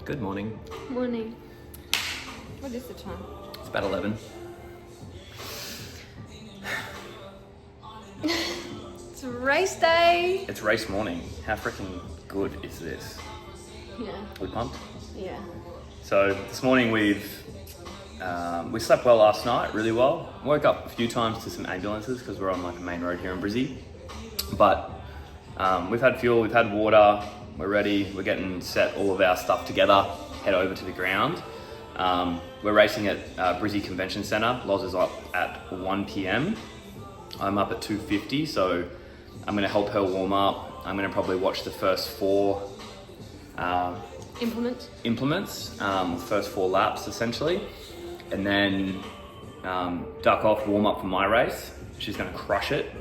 Good morning. Morning. What is the time? It's about 11. It's race day. It's race morning. How freaking good is this? Yeah. We pumped? Yeah. So this morning we slept well last night, really well. Woke up a few times to some ambulances because we're on like a main road here in Brizzy. But we've had fuel, we've had water, we're ready, we're getting set all of our stuff together, head over to the ground. We're racing at Brizzy Convention Centre. Loz is up at 1 p.m. I'm up at 2:50, so I'm going to help her warm up. I'm going to probably watch the first four implements, first 4 laps essentially, and then duck off, warm up for my race. She's going to crush it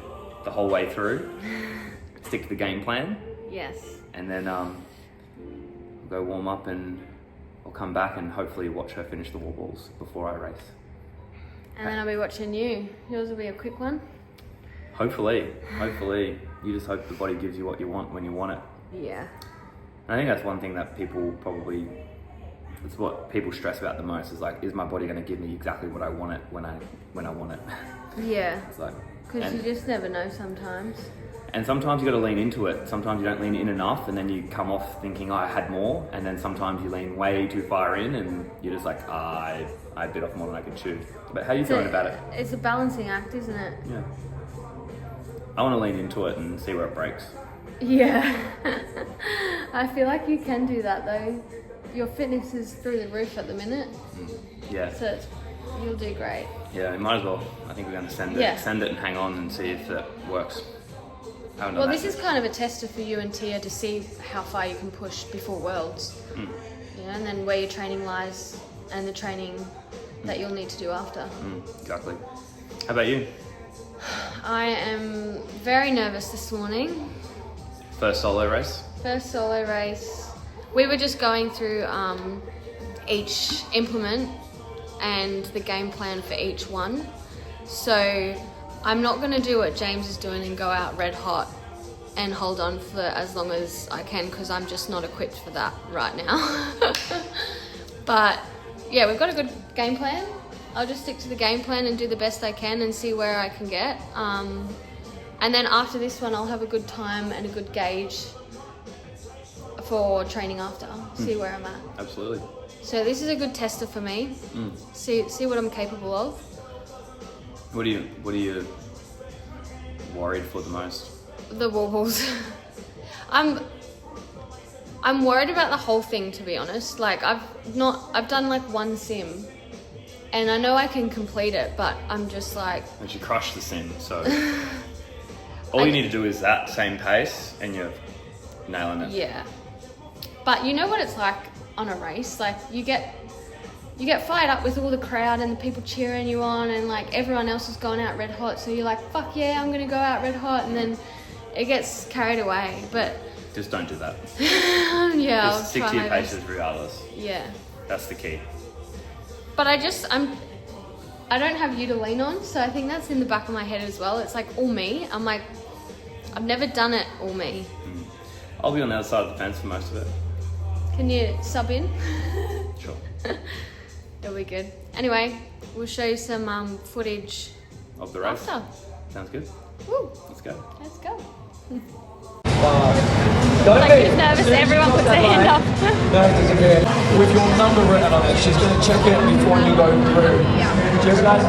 the whole way through, stick to the game plan. Yes. And then go warm up and I'll come back and hopefully watch her finish the wall balls before I race. And then I'll be watching you. Yours will be a quick one. Hopefully. You just hope the body gives you what you want when you want it. Yeah. I think that's one thing that people probably, it's what people stress about the most, is like, is my body going to give me exactly what I want it when I want it? Yeah. It's like, because you just never know sometimes. And sometimes you got to lean into it. Sometimes you don't lean in enough and then you come off thinking, oh, I had more. And then sometimes you lean way too far in and you're just like, I bit off more than I could chew. But how are you feeling about it? It's a balancing act, isn't it? Yeah. I want to lean into it and see where it breaks. Yeah. I feel like you can do that though. Your fitness is through the roof at the minute. Yeah. So you'll do great. Yeah, you might as well. I think we're going to send it and hang on and see if it works. Well, this is kind of a tester for you and Tia to see how far you can push before Worlds. Yeah, and then where your training lies and the training that you'll need to do after. Exactly. How about you? I am very nervous this morning. First solo race? First solo race. We were just going through each implement and the game plan for each one. So I'm not going to do what James is doing and go out red hot and hold on for as long as I can, because I'm just not equipped for that right now. But yeah, we've got a good game plan. I'll just stick to the game plan and do the best I can and see where I can get. And then after this one, I'll have a good time and a good gauge for training after, see where I'm at. Absolutely. So this is a good tester for me. See what I'm capable of. What are you worried for the most? The wobbles. I'm worried about the whole thing, to be honest. Like I've done like one sim and I know I can complete it, but I'm just like, and she crushed the sim, so all you need to do is that same pace and you're nailing it. Yeah. But you know what it's like on a race? Like you get fired up with all the crowd and the people cheering you on and like everyone else is going out red hot, so you're like, fuck yeah, I'm gonna go out red hot, and then it gets carried away. But just don't do that. Yeah, just stick to your paces regardless. Yeah, that's the key. But I don't have you to lean on, so I think that's in the back of my head as well. It's like all me. I'm like, I've never done it all me. I'll be on the other side of the fence for most of it. Can you sub in? Sure. It'll be good. Anyway, we'll show you some footage of the race. After. Sounds good. Woo. Let's go. Let's go. Like he's nervous, everyone puts their hand up. With your number written on it, she's going to check it before you go through. Yeah. Cheers, guys.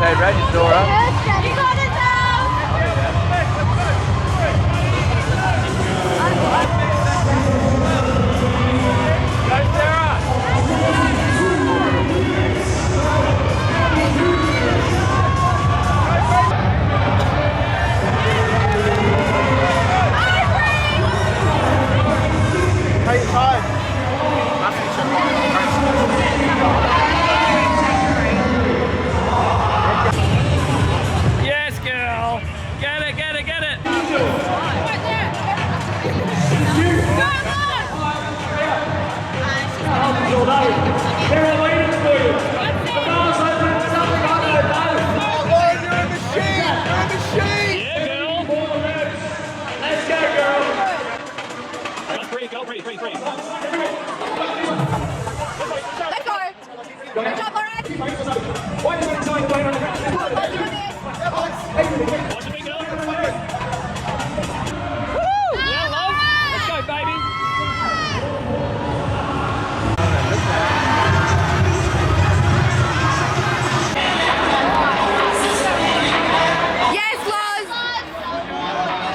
Hey, Red, you still up? You got it now! Go, Sarah! Take your time. Yes, girl. Get it, get it, get it. Yeah, girl. Let's go, girl. Go, free. Let go. Good job, Lauren. Watch me go. Woo! Yeah, love. Let's go, baby. Yes, Loz.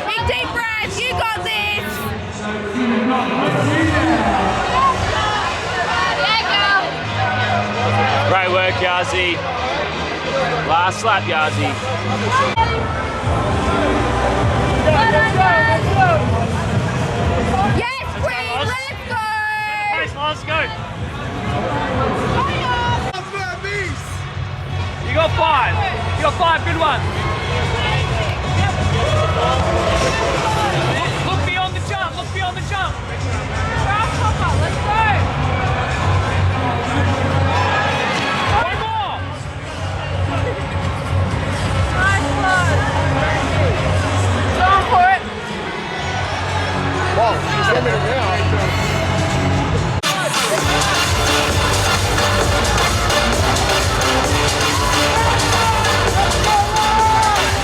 Big deep breath. You got this. Great work, Yazi. Last lap, Yazi. Yes, Queen. Let's go. Pace, let's go. You got 5. You got 5 good ones. Look beyond the jump. Look beyond the jump. Let's go. One more. Nice one. Go for it. Wow, she's coming around.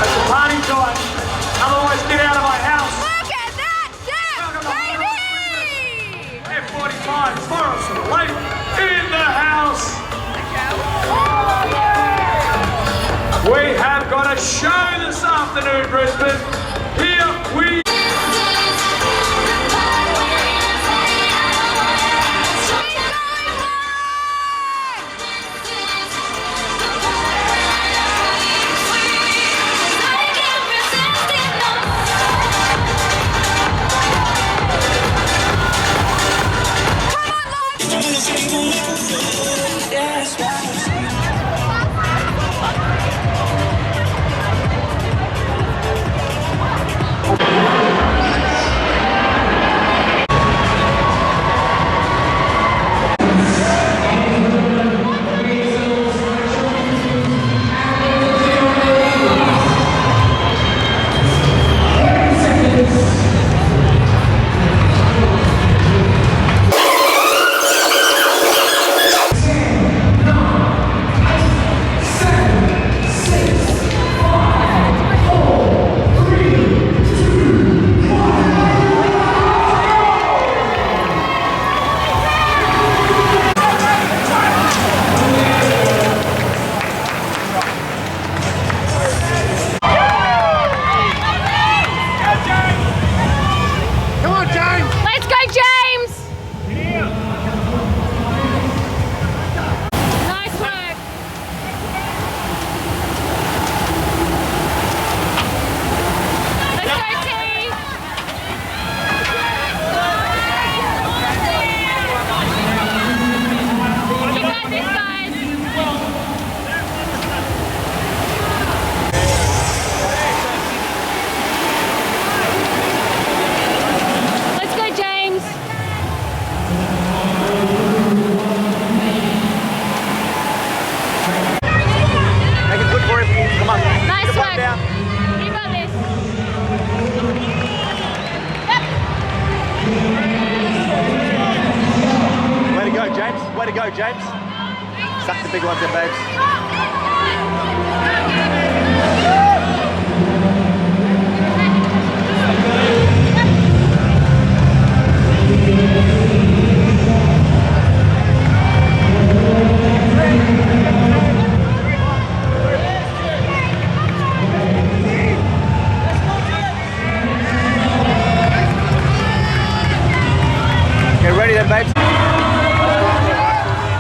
It's a party time. Otherwise, get out of my house. Look at that dip, baby. F45, Forest Lake in the house. We have got a show this afternoon, Brisbane. Here we Let's go, James! Nice work. Let's go, team! You got this, guys. Let's go, James. Make it good for him. Come on. Nice Get the work. button down. You got this. Way to go, James. Way to go, James. Suck the big ones in, babes. Get ready then, babes.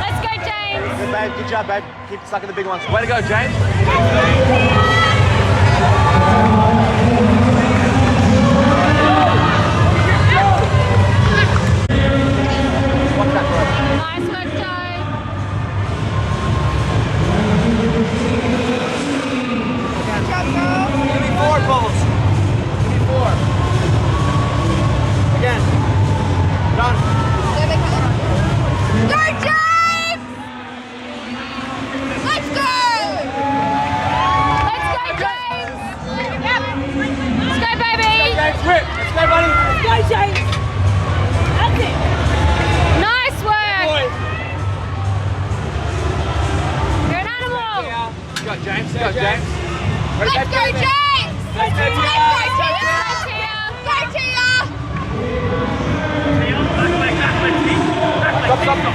Let's go, James. Good, babe. Good job, babe. Keep sucking the big ones. Way to go, James.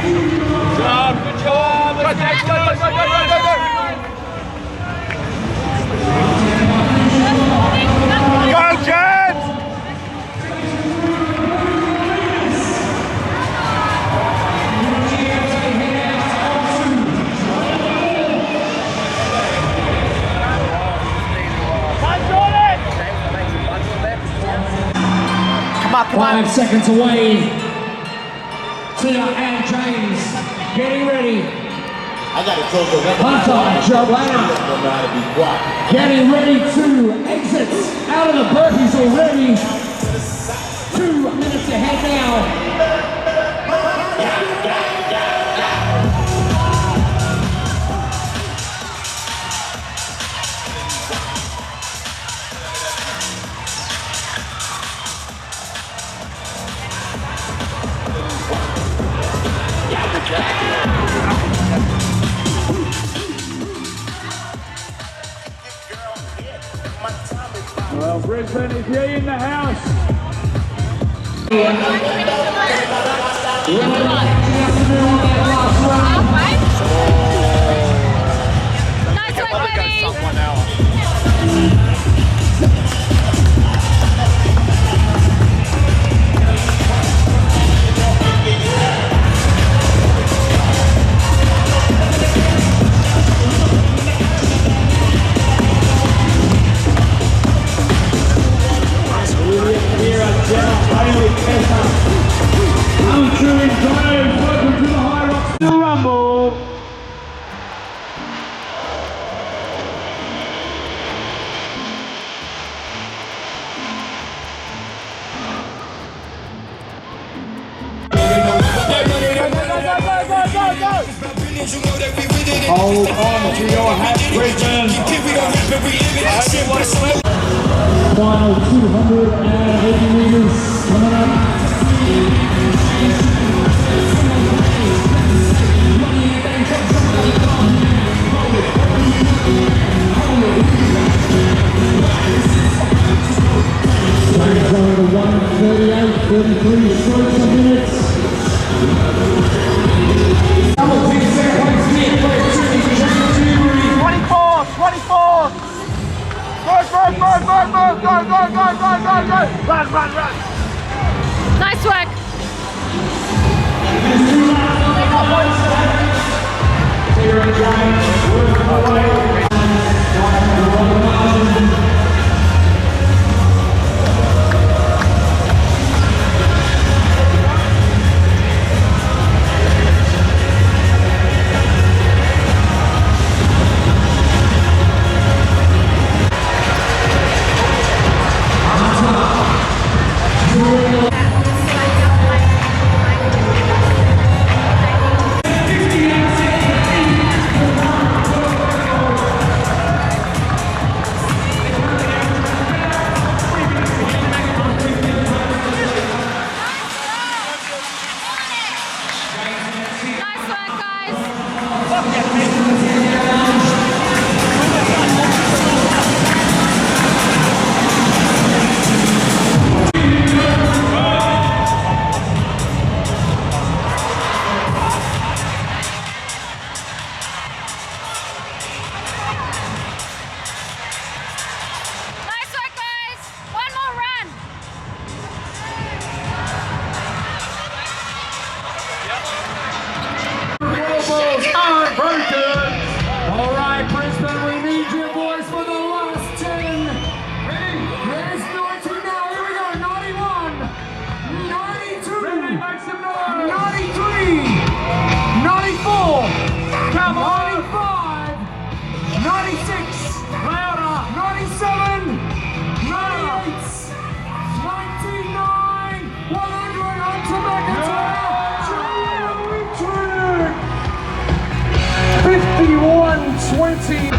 Good job. Let's Go, James! Come on. 5 seconds away. Tia and James getting ready. I got to talk to them. Hunter and Joanna No matter be quiet. getting ready to exit out of the burpees already. 2 minutes ahead now. Well, Brisbane, if you're in the house, Nice work, baby. here at Bailey Pepper. I'm truly Jones. Welcome to the Hyrox Rumble. Hold on to your hat, Brisbane. Final 280 meters coming up. Time going to 1:38.33 strokes a minute. Double big seconds here, 24! Go! Run! Nice work. Nice work, guys. Nice work, guys. One more run. Elbows are broken. All right, Brisbane, we need your boys for the last 10. Ready? There's 90 now. Here we go. 91, 92, ready, make some noise. 93, 94, come on, 95, 96, louder, 97, 98, 99, 100, Hunter McIntyre. 51-20.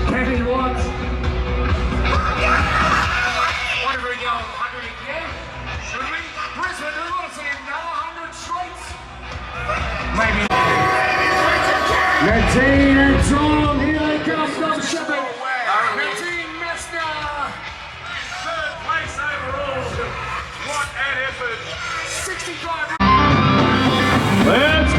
Kenny Watts. What are we going? 100 again? Should we? Brisbane, we want to see another 100 straight. Maybe. Nadine and Tom, here they come from shipping. Nadine Messner. Third place overall. What an effort. 65. Let's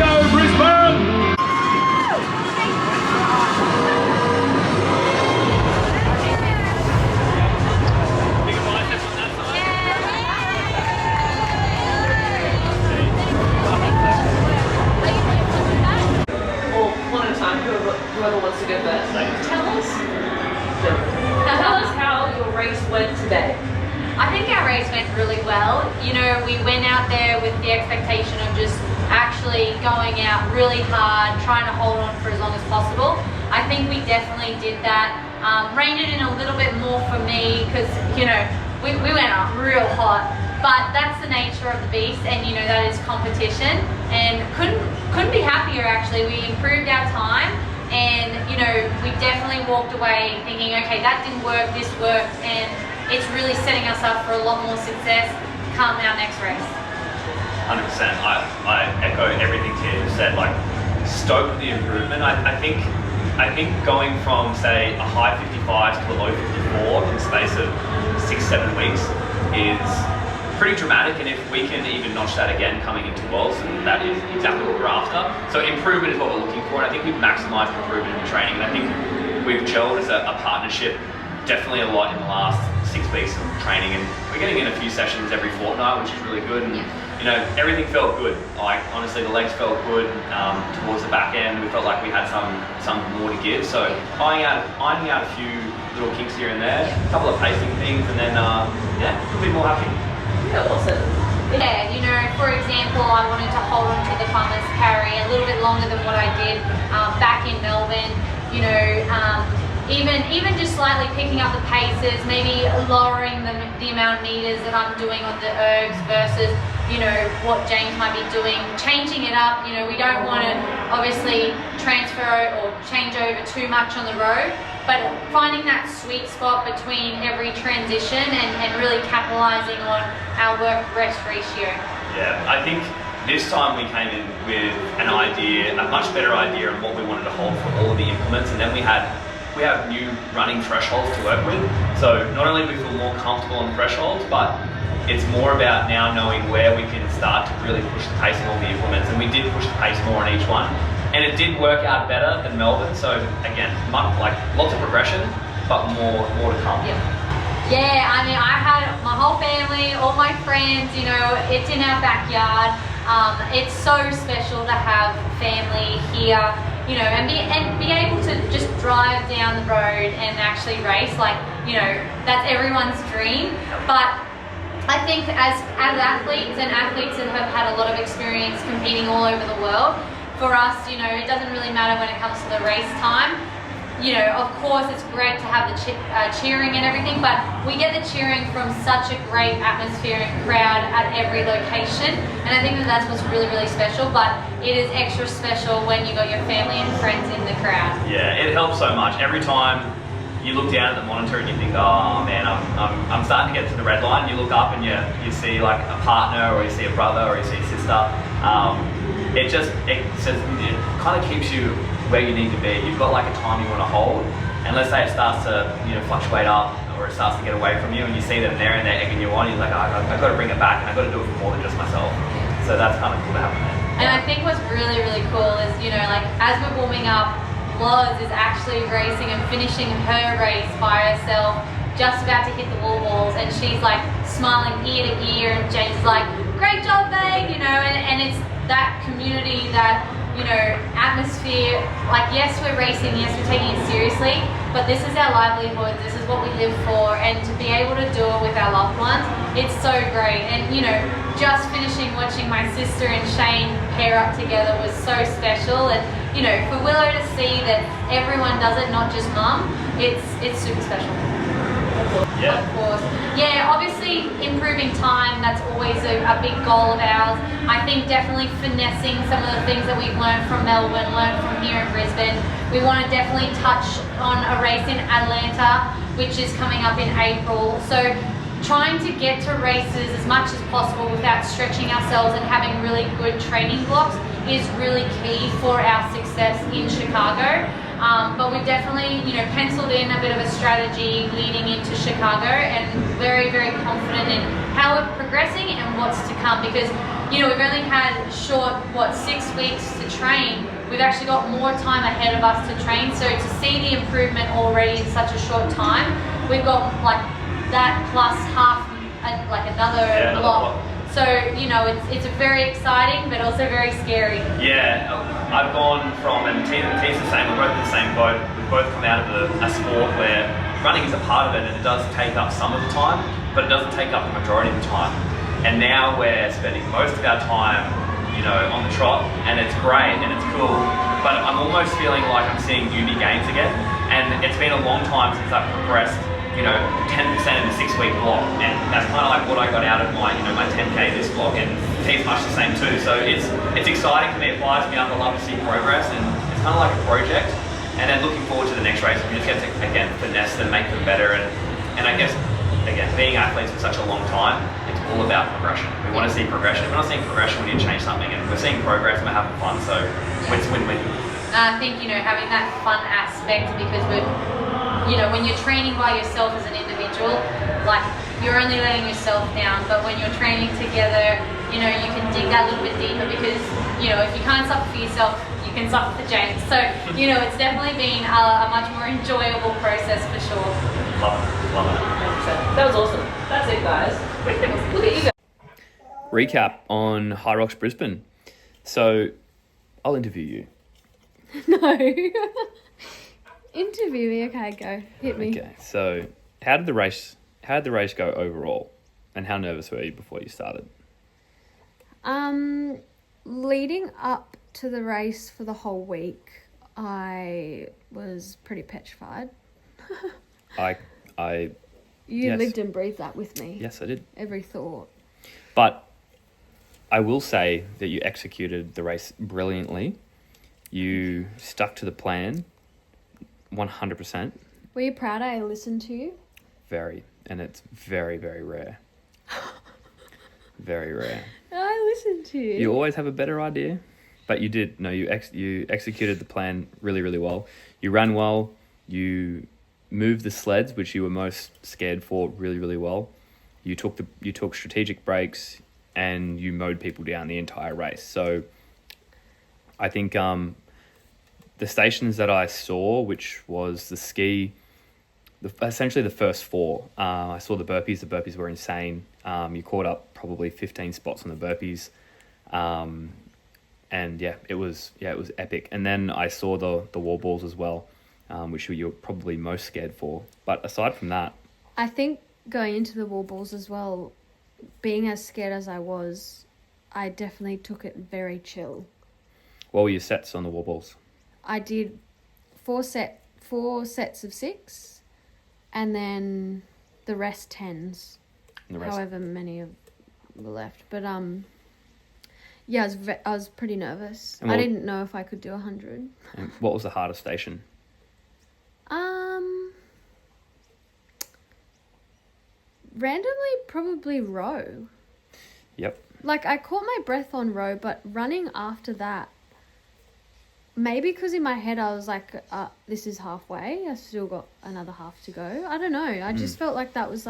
just actually going out really hard, trying to hold on for as long as possible. I think we definitely did that. Reined it in a little bit more for me because, you know, we went up real hot, but that's the nature of the beast, and you know, that is competition, and couldn't be happier actually. We improved our time, and you know, we definitely walked away thinking, okay, that didn't work, this worked, and it's really setting us up for a lot more success come our next race. 100%. I echo everything Tia just said. Like, stoked with the improvement. I think going from say a high 55 to a low 54 in the space of 6-7 weeks is pretty dramatic, and if we can even notch that again coming into Worlds, then that is exactly what we're after. So improvement is what we're looking for, and I think we've maximised improvement in the training, and I think we've gelled as a partnership definitely a lot in the last 6 weeks of training, and we're getting in a few sessions every fortnight, which is really good. And you know, everything felt good. Like, honestly, the legs felt good towards the back end. We felt like we had some more to give. So ironing out a few little kinks here and there, a couple of pacing things, and then yeah, a bit more happy. Yeah, awesome. Yeah, you know, for example, I wanted to hold on to the farmer's carry a little bit longer than what I did back in Melbourne. You know, even just slightly picking up the paces, maybe lowering the amount of meters that I'm doing on the ergs versus, you know, what James might be doing, changing it up. You know, we don't want to obviously transfer or change over too much on the road, but finding that sweet spot between every transition and really capitalizing on our work-rest ratio. Yeah, I think this time we came in with an idea, a much better idea of what we wanted to hold for all of the implements, and then we have new running thresholds to work with. So not only do we feel more comfortable on thresholds, but it's more about now knowing where we can start to really push the pace on all the implements, and we did push the pace more on each one, and it did work out better than Melbourne. So again, like lots of progression, but more to come. Yeah, I mean, I had my whole family, all my friends, you know, it's in our backyard. It's so special to have family here, you know, and be able to just drive down the road and actually race. Like, you know, that's everyone's dream. But I think as athletes and athletes that have had a lot of experience competing all over the world, for us, you know, it doesn't really matter when it comes to the race time. You know, of course, it's great to have the cheering and everything, but we get the cheering from such a great atmosphere and crowd at every location, and I think that that's what's really, really special. But it is extra special when you got your family and friends in the crowd. Yeah, it helps so much. Every time you look down at the monitor and you think, oh man, I'm starting to get to the red line. You look up and you see like a partner, or you see a brother, or you see a sister. It kind of keeps you where you need to be. You've got like a time you want to hold, and let's say it starts to, you know, fluctuate up, or it starts to get away from you, and you see them there and they're egging you on. You're like, oh, I've got to bring it back, and I've got to do it for more than just myself. So that's kind of cool to happen there. And I think what's really, really cool is, you know, like as we're warming up, Loz is actually racing and finishing her race by herself, just about to hit the wall balls, and she's like smiling ear to ear, and James is like, great job, babe, you know, and it's that community, that, you know, atmosphere. Like, yes, we're racing, yes, we're taking it seriously, but this is our livelihood, this is what we live for, and to be able to do it with our loved ones, it's so great. And, you know, just finishing watching my sister and Shane pair up together was so special, and, you know, for Willow to see that everyone does it, not just mum, it's super special. Yeah. Of course. Yeah, obviously improving time, that's always a big goal of ours. I think definitely finessing some of the things that we've learned from Melbourne, learned from here in Brisbane. We want to definitely touch on a race in Atlanta, which is coming up in April. So trying to get to races as much as possible without stretching ourselves and having really good training blocks is really key for our success in Chicago. But we've definitely, you know, penciled in a bit of a strategy leading into Chicago, and very, very confident in how we're progressing and what's to come, because, you know, we've only had short, 6 weeks to train. We've actually got more time ahead of us to train, so to see the improvement already in such a short time, we've got like that plus half, like another block. So, you know, it's very exciting, but also very scary. Yeah, I've gone from, and T's the same, we're both in the same boat. We've both come out of a sport where running is a part of it, and it does take up some of the time, but it doesn't take up the majority of the time. And now we're spending most of our time on the trot, and it's great and it's cool. But I'm almost feeling like I'm seeing newbie gains again, and it's been a long time since I've progressed 10% in a 6-week block, and that's kind of like what I got out of my my 10K this block, and he's much the same too. So it's exciting for me. It fires me up. I love to see progress, and it's kind of like a project. And then looking forward to the next race, we just get to again finesse them, make them better, and I guess again being athletes for such a long time, it's all about progression. We want to see progression. If we're not seeing progression, we need to change something, and we're seeing progress and we're having fun. So it's win-win. I think having that fun aspect, because we're when you're training by yourself as an individual, like you're only letting yourself down. But when you're training together, you can dig that little bit deeper, because if you can't suffer for yourself, you can suffer for James. So it's definitely been a much more enjoyable process for sure. Love it. That was awesome. That's it, guys. Look at you guys. Recap on Hyrox Brisbane. So I'll interview you. No. Interview me. Okay, go. Hit me. Okay. So how did the race go overall, and how nervous were you before you started? Leading up to the race for the whole week, I was pretty petrified. You Yes. lived and breathed that with me. Yes, I did. Every thought. But I will say that you executed the race brilliantly. You stuck to the plan 100%. Were you proud I listened to you? Very. And it's very, very rare. Very rare. I listened to you. You always have a better idea. But you did. No, you executed the plan really, really well. You ran well. You moved the sleds, which you were most scared for, really, really well. You took strategic breaks, and you mowed people down the entire race. So I think the stations that I saw, which was the ski, essentially the first 4, I saw the burpees. The burpees were insane. You caught up probably 15 spots on the burpees. And it was epic. And then I saw the wall balls as well, which you're probably most scared for. But aside from that, I think going into the wall balls as well, being as scared as I was, I definitely took it very chill. what were your sets on the wall balls? I did 4 sets of 6, and then the rest 10s. And the rest? However many were left. But yeah, I was pretty nervous. I didn't know if I could do 100. And what was the hardest station? Randomly, probably row. Yep. Like, I caught my breath on row, but running after that, maybe because in my head I was like, this is halfway. I still got another half to go. I don't know. I just felt like that was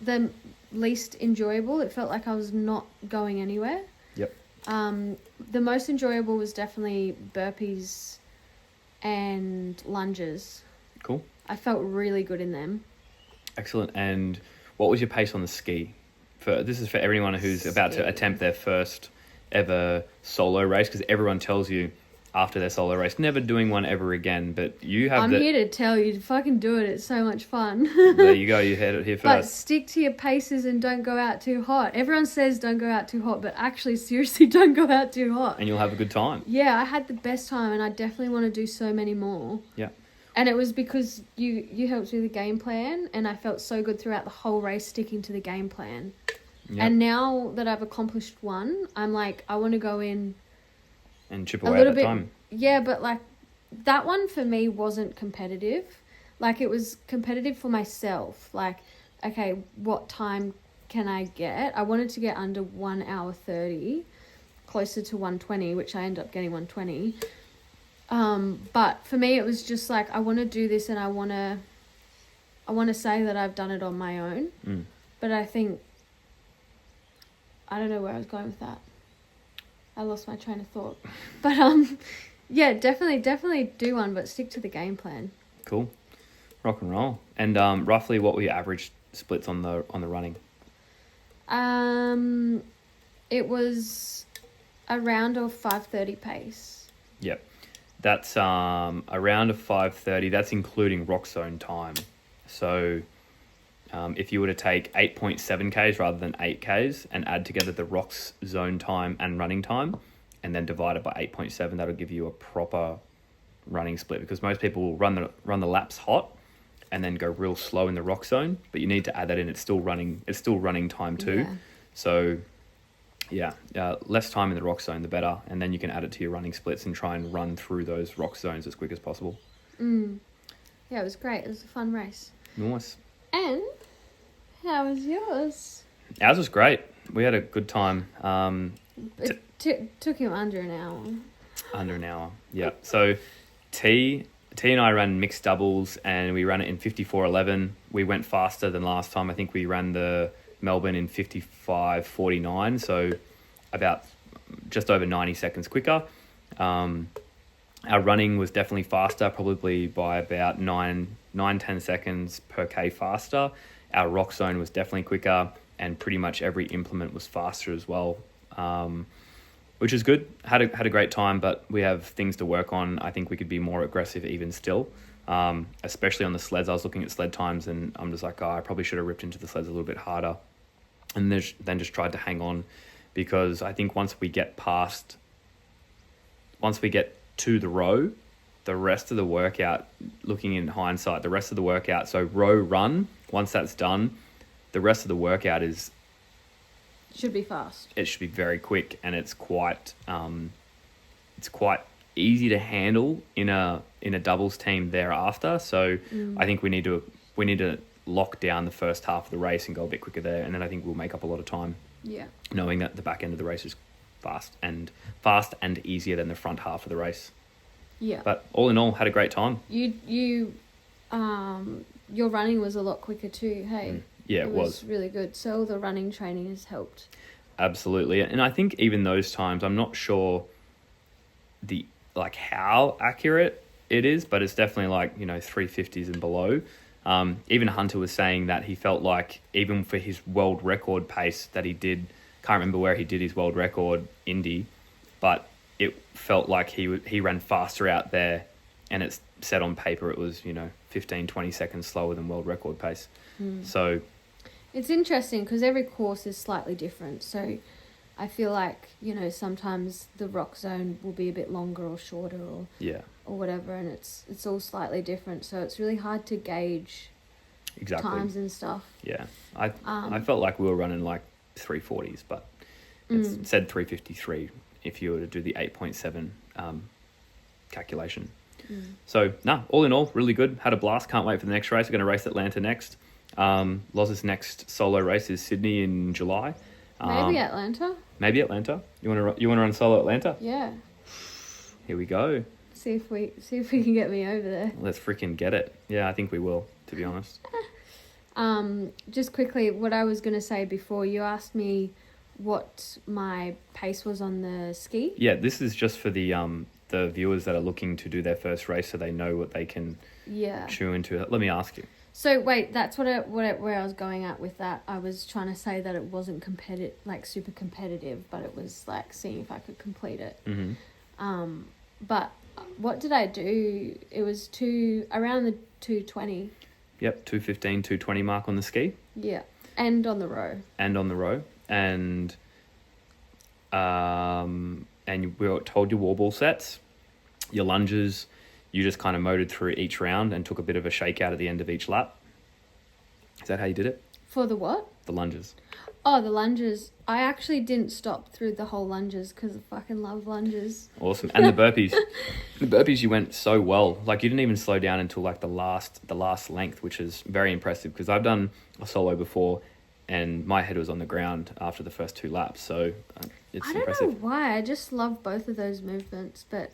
the least enjoyable. It felt like I was not going anywhere. Yep. The most enjoyable was definitely burpees and lunges. Cool. I felt really good in them. Excellent. And what was your pace on the ski? This is for everyone who's about to attempt their first ever solo race, because everyone tells you after their solo race, never doing one ever again. But you have I'm here to tell you to fucking do it. It's so much fun. There you go. You heard it here But first. stick to your paces and don't go out too hot. Everyone says don't go out too hot, but actually, seriously, don't go out too hot. And you'll have a good time. Yeah, I had the best time, and I definitely want to do so many more. Yeah. And it was because you helped with the game plan, and I felt so good throughout the whole race sticking to the game plan. Yep. And now that I've accomplished one, I'm like, I want to go in And chip a away little at bit. the time. Yeah, but like that one for me wasn't competitive. Like, it was competitive for myself. Like, okay, what time can I get? I wanted to get under 1 hour 30, closer to 120, which I ended up getting 120. But for me, it was just like, I want to do this, and I want to say that I've done it on my own. But I think, I don't know where I was going with that. I lost my train of thought. But yeah, definitely do one, but stick to the game plan. Cool. Rock and roll. And roughly, what were your average splits on the running? It was around a 5:30 pace. Yep. That's around a 5:30. That's including rock zone time. So if you were to take 8.7 Ks rather than 8 Ks and add together the rocks zone time and running time and then divide it by 8.7, that'll give you a proper running split, because most people will run the laps hot and then go real slow in the rock zone, but you need to add that in. It's still running time too. Yeah. So yeah, less time in the rock zone, the better. And then you can add it to your running splits and try and run through those rock zones as quick as possible. Yeah, it was great. It was a fun race. Nice. And how was yours? Ours was great. We had a good time. It took him under an hour. Under an hour. Yeah. So T and I ran mixed doubles and we ran it in 54.11. We went faster than last time. I think we ran the Melbourne in 55.49, so about just over 90 seconds quicker. Our running was definitely faster, probably by about 9-10 seconds per K faster. Our rock zone was definitely quicker, and pretty much every implement was faster as well, which is good. Had a great time, but we have things to work on. I think we could be more aggressive even still, especially on the sleds. I was looking at sled times and I'm just like, I probably should have ripped into the sleds a little bit harder, and then just tried to hang on, because I think once we get to the row, the rest of the workout, looking in hindsight, so row run, once that's done, the rest of the workout Should be fast. it should be very quick, and it's quite easy to handle in a doubles team thereafter. So I think we need to lock down the first half of the race and go a bit quicker there, and then I think we'll make up a lot of time. Yeah. Knowing that the back end of the race is fast and easier than the front half of the race. Yeah. But all in all, had a great time. You your running was a lot quicker too, hey? Yeah, it was. Really good. So the running training has helped. Absolutely. And I think even those times, I'm not sure how accurate it is, but it's definitely 350s and below. Even Hunter was saying that he felt like even for his world record pace that he did, can't remember where he did his world record Indy, but it felt like he ran faster out there, and it's said on paper it was 15-20 seconds slower than world record pace. So it's interesting because every course is slightly different. So I feel like sometimes the rock zone will be a bit longer or shorter or whatever, and it's all slightly different. So it's really hard to gauge times and stuff. Yeah, I felt like we were running like 340s, but it said 353 if you were to do the 8.7 calculation. So all in all, really good. Had a blast. Can't wait for the next race. We're going to race Atlanta next. Loz's next solo race is Sydney in July. Maybe Atlanta. You want to run solo Atlanta? Yeah. Here we go. See if we can get me over there. Let's freaking get it. Yeah, I think we will, to be honest. Just quickly, what I was going to say before, you asked me what my pace was on the ski. Yeah, this is just for the viewers that are looking to do their first race, so they know what they can chew into. Let me ask you. So wait, that's where I was going at with that. I was trying to say that it wasn't super competitive, but it was like seeing if I could complete it. Mm-hmm. But what did I do? It was around the 220. Yep, 215, 220 mark on the ski. Yeah, and on the row. And we were told your wall ball sets, your lunges. You just kind of motored through each round and took a bit of a shakeout at the end of each lap. Is that how you did it? For the what? The lunges. Oh, the lunges. I actually didn't stop through the whole lunges because I fucking love lunges. Awesome. And the burpees. The burpees, you went so well. Like, you didn't even slow down until like the last length, which is very impressive, because I've done a solo before and my head was on the ground after the first 2 laps. So it's impressive. I don't know why. I just love both of those movements. But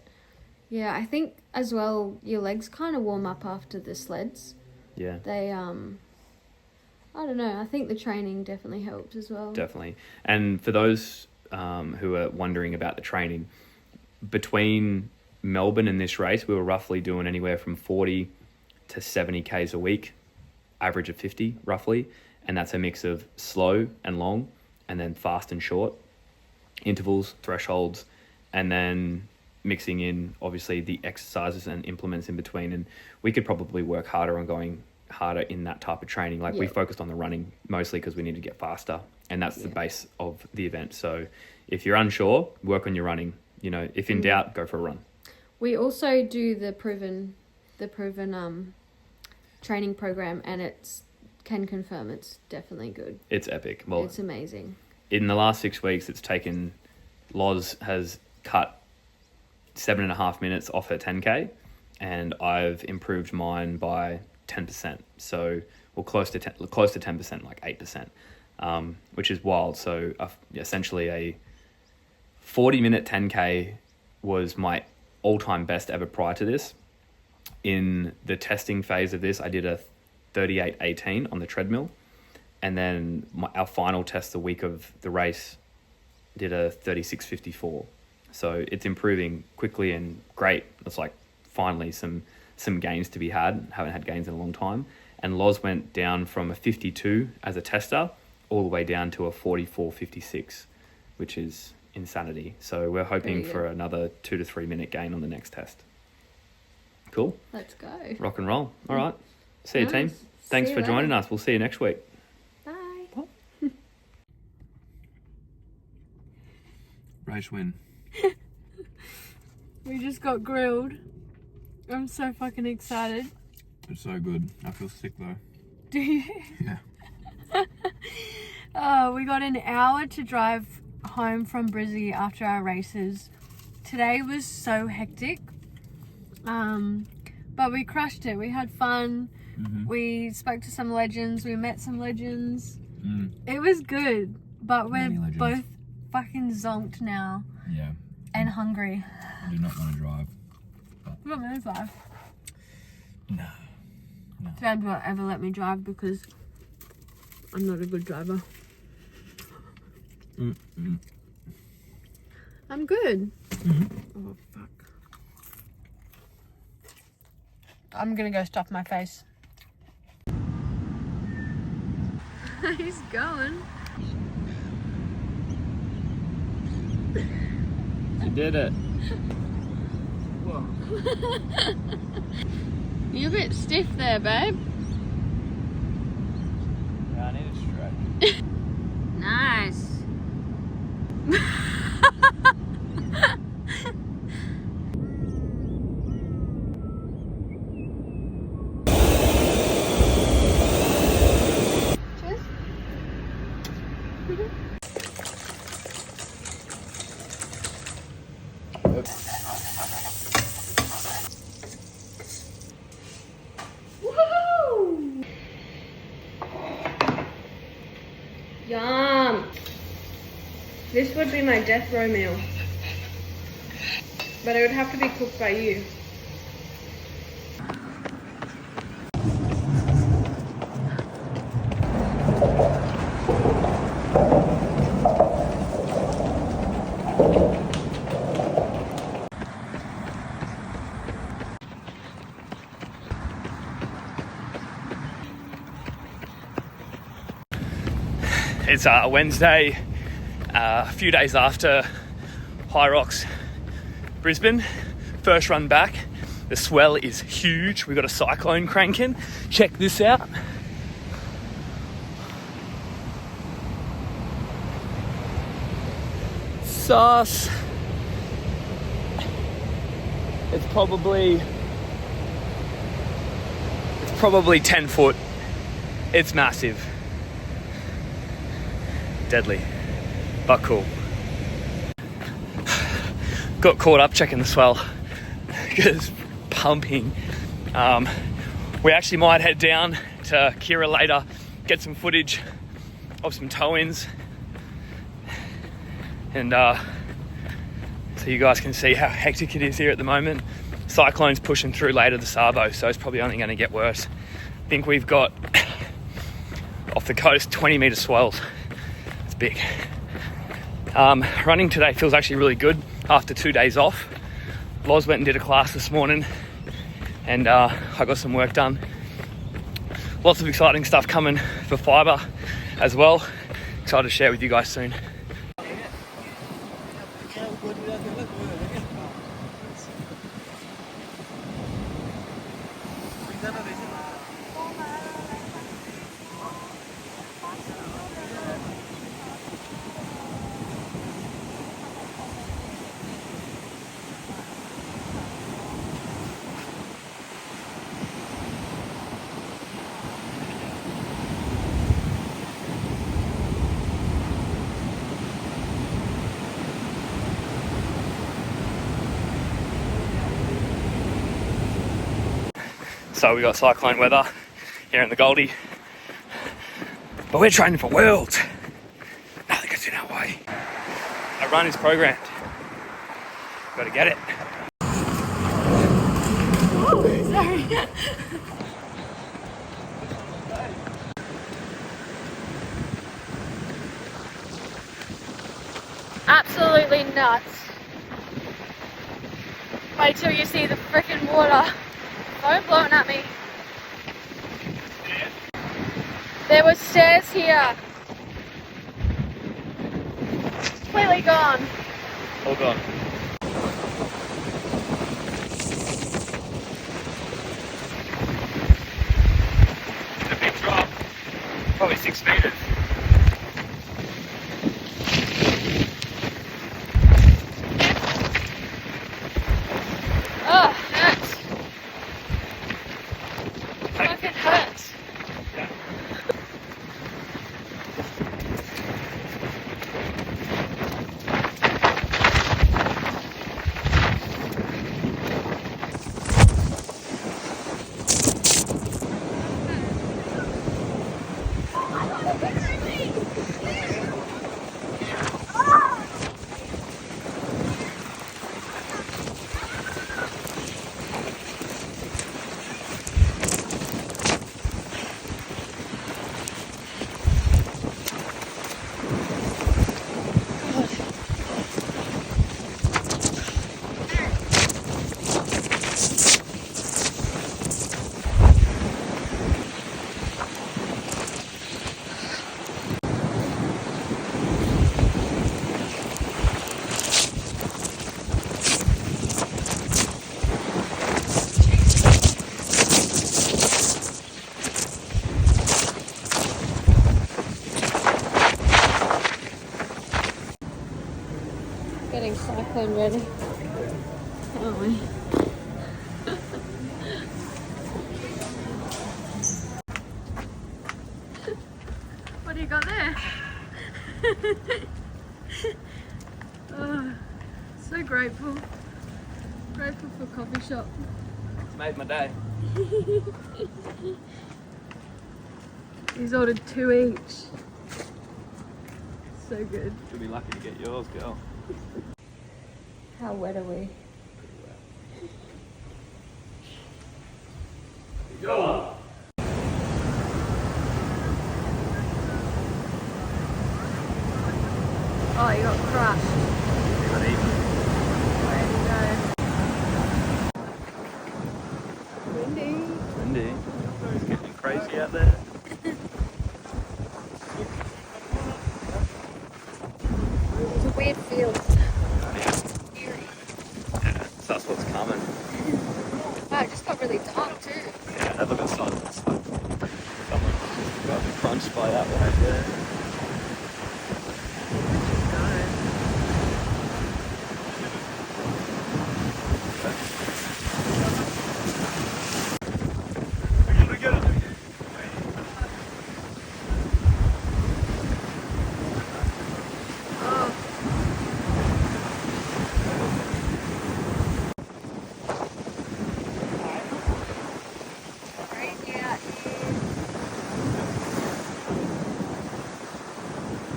yeah, I think as well, your legs kind of warm up after the sleds. Yeah. They, I don't know. I think the training definitely helps as well. Definitely. And for those who are wondering about the training, between Melbourne and this race, we were roughly doing anywhere from 40 to 70 Ks a week, average of 50 roughly. And that's a mix of slow and long, and then fast and short, intervals, thresholds, and then mixing in, obviously, the exercises and implements in between. And we could probably work harder on going harder in that type of training. Like we focused on the running mostly because we need to get faster, and that's the base of the event. So if you're unsure, work on your running. You know, if in doubt, go for a run. We also do the proven training program, and can confirm it's definitely good. It's epic. Well, it's amazing. In the last 6 weeks, it's taken, Loz has cut 7.5 minutes off her 10K, and I've improved mine by 10%. So, well, close to 10%, like 8%, which is wild. So essentially a 40-minute 10K was my all-time best ever prior to this. In the testing phase of this, I did a 38.18 on the treadmill, and then our final test the week of the race did a 36.54. So it's improving quickly and great. It's like finally some gains to be had. Haven't had gains in a long time. And Loz went down from a 52 as a tester all the way down to a 44.56, which is insanity. So we're hoping for another 2 to 3 minute gain on the next test. Cool. Let's go. Rock and roll. All right. See you, team. Thanks for joining us. We'll see you next week. Bye. Race win. We just got grilled. I'm so fucking excited. It's so good. I feel sick though. Do you? Yeah. We got an hour to drive home from Brizzy after our races. Today was so hectic. But we crushed it. We had fun. Mm-hmm. We spoke to some legends. We met some legends. It was good, but we're both fucking zonked now. Yeah. And hungry. I do not want to drive. You want me to drive? No. Dad won't ever let me drive because I'm not a good driver. I'm good. Oh, fuck. I'm gonna go stuff my face. He's going. You did it. Whoa. You're a bit stiff there, babe. Yeah, I need a stretch. Nice. Yum! This would be my death row meal. But it would have to be cooked by you. It's Wednesday, a few days after Hyrox Brisbane. First run back. The swell is huge. We've got a Cyclone cranking. Check this out. Sauce. It's probably 10 foot. It's massive. Deadly, but cool. Got caught up checking the swell because it's pumping. We actually might head down to Kira later, get some footage of some tow-ins, and so you guys can see how hectic it is here at the moment. Cyclone's pushing through later the Savo, so it's probably only going to get worse. I think we've got off the coast 20-meter swells. Big. Running today feels actually really good after 2 days off. Loz went and did a class this morning, and I got some work done. Lots of exciting stuff coming for fibre as well. Excited to share with you guys soon. So we got cyclone weather here in the Goldie. But we're training for Worlds. Nothing gets in our way. Our run is programmed. Gotta get it. Sorry. Absolutely nuts. Wait till you see the freaking water. Foam blowing at me. There were stairs here. Completely gone. All gone. It's a big drop. Probably 6 meters. Oh, hurts. Fucking hurts. Getting cyclone ready. Aren't we? What do you got there? Oh, so grateful. Grateful for coffee shop. It's made my day. He's ordered 2 each. So good. You'll be lucky to get yours, girl. How wet are we? Go. Oh, you got crushed. Where to go? Windy. Windy. It's getting crazy out there. It's a weird field. Eerie. Yeah, so that's what's coming. Wow, it just got really dark too. Yeah, have a look outside of this stuff. Someone got the crunch by that right there.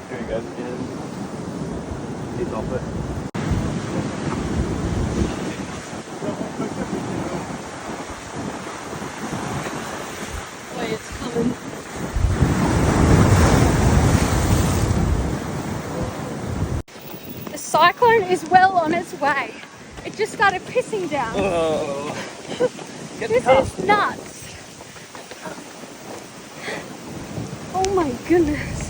Here he goes again. He's off it. Wait, it's coming. The cyclone is well on its way. It just started pissing down. Oh. Get This is nuts. Oh my goodness.